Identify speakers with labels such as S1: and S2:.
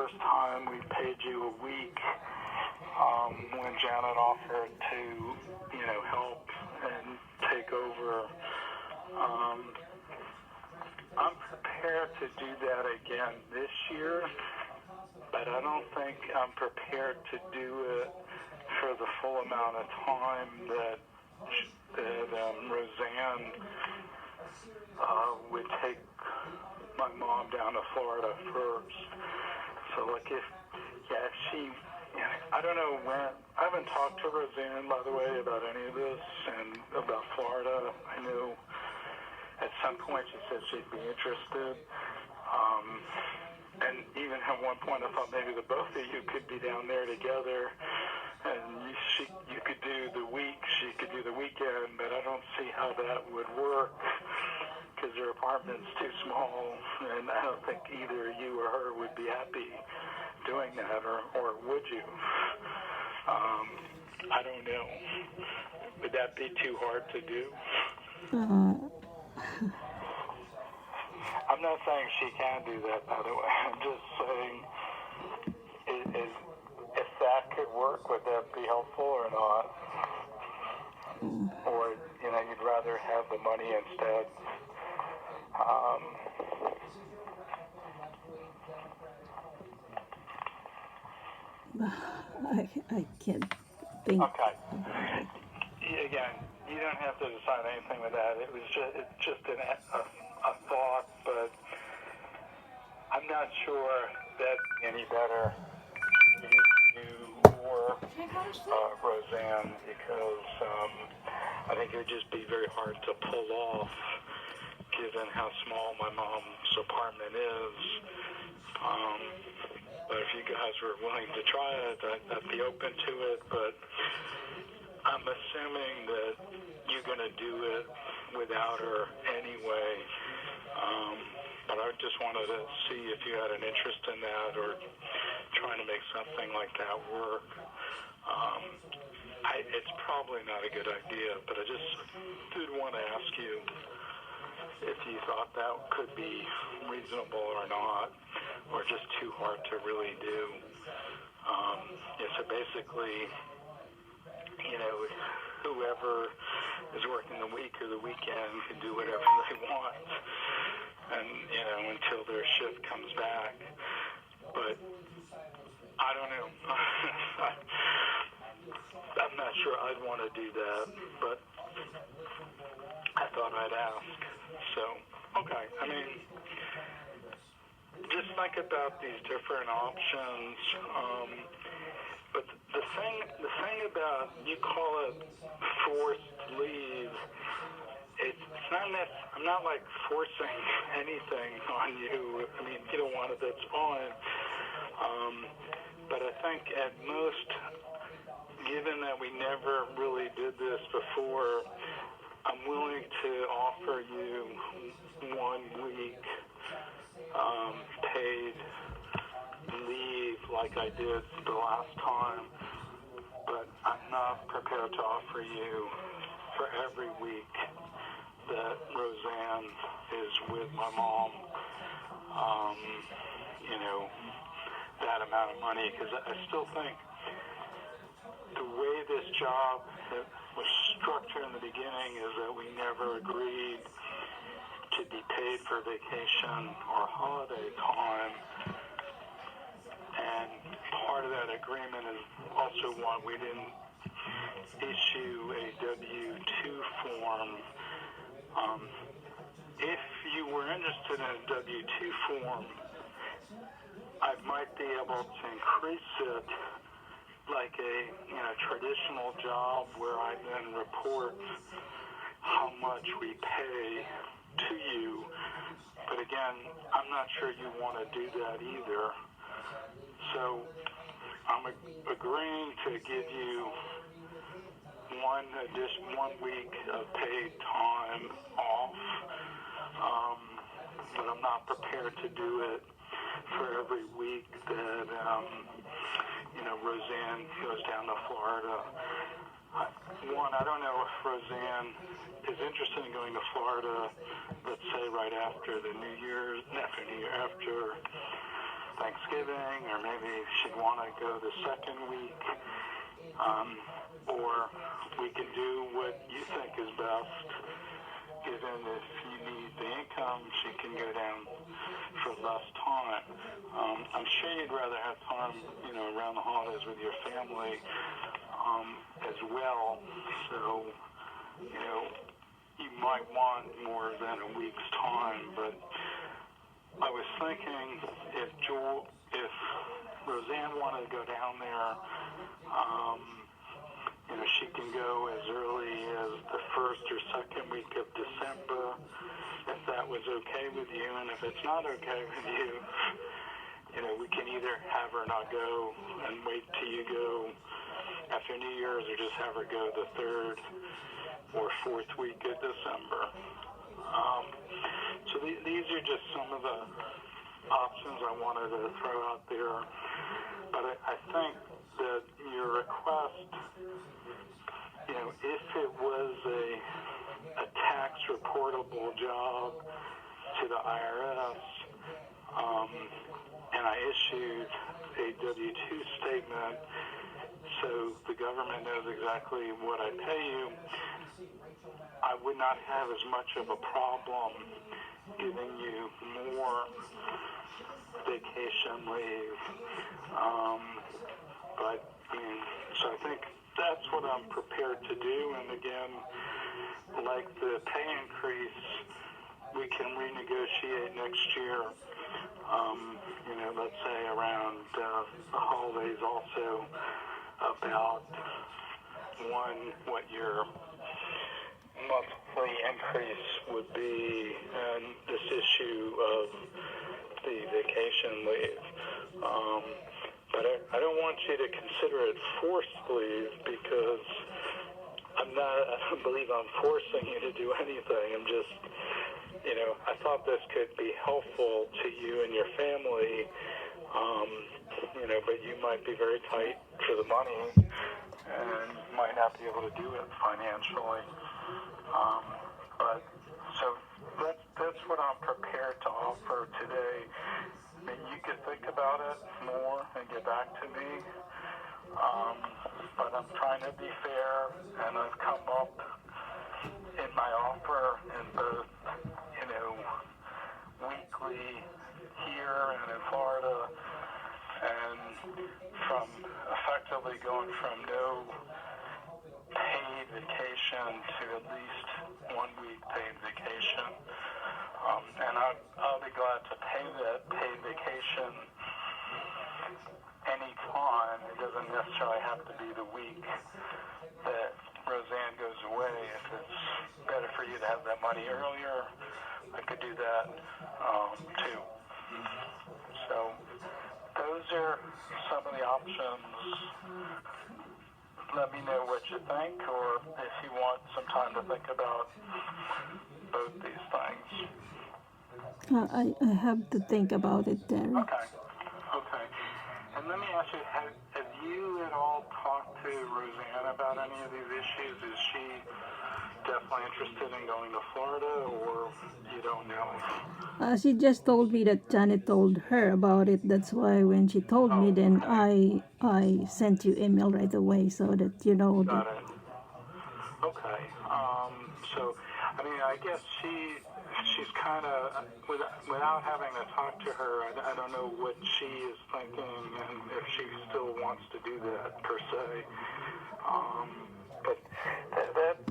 S1: first time we paid you a week when Janet offered to, help and take over. I'm prepared to do that again this year, but I don't think I'm prepared to do it for the full amount of time that Roseanne would take my mom down to Florida first. So, if she, I don't know when, I haven't talked to Roseanne, by the way, about any of this, and about Florida. I know at some point she said she'd be interested. And even at one point I thought maybe the both of you could be down there together, and you could do the week, she could do the weekend, but I don't see how that would work because her apartment's too small, and I don't think either you or her would be happy doing that, or would you? I don't know. Would that be too hard to do? I'm not saying she can do that, by the way. I'm just saying, if that could work, would that be helpful or not? Or, you'd rather have the money instead?
S2: I can't think.
S1: Okay. Again, you don't have to decide anything with that. It's just a thought, but I'm not sure that'd be any better, you or Roseanne, because I think it would just be very hard to pull off, given how small my mom's apartment is. But if you guys were willing to try it, I'd be open to it. But I'm assuming that you're going to do it without her anyway. But I just wanted to see if you had an interest in that or trying to make something like that work. It's probably not a good idea, but I just did want to ask you if you thought that could be reasonable or not, or just too hard to really do. So basically, whoever is working the week or the weekend can do whatever they want, and until their shift comes back. But I don't know. I'm not sure I'd want to do that, but I thought I'd ask. So, okay. Just think about these different options. But the thing about, you call it forced leave, it's not I'm not forcing anything on you. If you don't want it, that's fine. But I think at most, given that we never really did this before, I'm willing to offer you 1 week paid leave like I did the last time, but I'm not prepared to offer you for every week that Roseanne is with my mom, that amount of money, because I still think the way this job was structured in the beginning is that we never agreed to be paid for vacation or holiday time. And part of that agreement is also why we didn't issue a W-2 form. If you were interested in a W-2 form, I might be able to increase it like a traditional job where I then report how much we pay to you. But again, I'm not sure you want to do that either. So I'm agreeing to give you 1 week of paid time off, but I'm not prepared to do it for every week that Roseanne goes down to Florida. I don't know if Roseanne is interested in going to Florida, let's say right after the after Thanksgiving, or maybe she'd want to go the second week, or we can do what you think is best. Given if you need the income, she can go down for less time. I'm sure you'd rather have time, around the holidays with your family as well. So, you might want more than a week's time. But I was thinking if Roseanne wanted to go down there, she can go as early as the first or second week of December, if that was okay with you. And if it's not okay with you, we can either have her not go and wait till you go after New Year's, or just have her go the third or fourth week of December. So these are just some of the options I wanted to throw out there. But I think that your request, if it was a tax reportable job to the IRS, and I issued a W-2 statement so the government knows exactly what I pay you, I would not have as much of a problem giving you more vacation leave. So I think that's what I'm prepared to do. And again, like the pay increase, we can renegotiate next year. Let's say around the holidays also, about what your monthly increase would be, and this issue of the vacation leave. But I don't want you to consider it forced leave, because I don't believe I'm forcing you to do anything. I'm just, I thought this could be helpful to you and your family, but you might be very tight for the money and might not be able to do it financially. So that's what I'm prepared to offer today. And you could think about it more and get back to me. But I'm trying to be fair, and I've come up in my offer in both, weekly here and in Florida, and from effectively going from no paid vacation to at least 1 week paid vacation. And I'll be glad to pay that paid vacation anytime. It doesn't necessarily have to be the week that Roseanne goes away. If it's better for you to have that money earlier, I could do that too. So those are some of the options. Let me know what you think, or if you want some time to think about both these things.
S2: I have to think about it, Terry.
S1: Okay. And let me ask you, have you at all talked to Roseanne about any of these issues? Is she definitely interested in going to Florida, or you don't know?
S2: She just told me that Janet told her about it. That's why when she told me, then
S1: okay.
S2: I sent you email right away so that you know
S1: Got
S2: that.
S1: it. Okay. So, I guess she's kind of, without having to talk to her, I don't know what she is thinking and if she still wants to do that per se.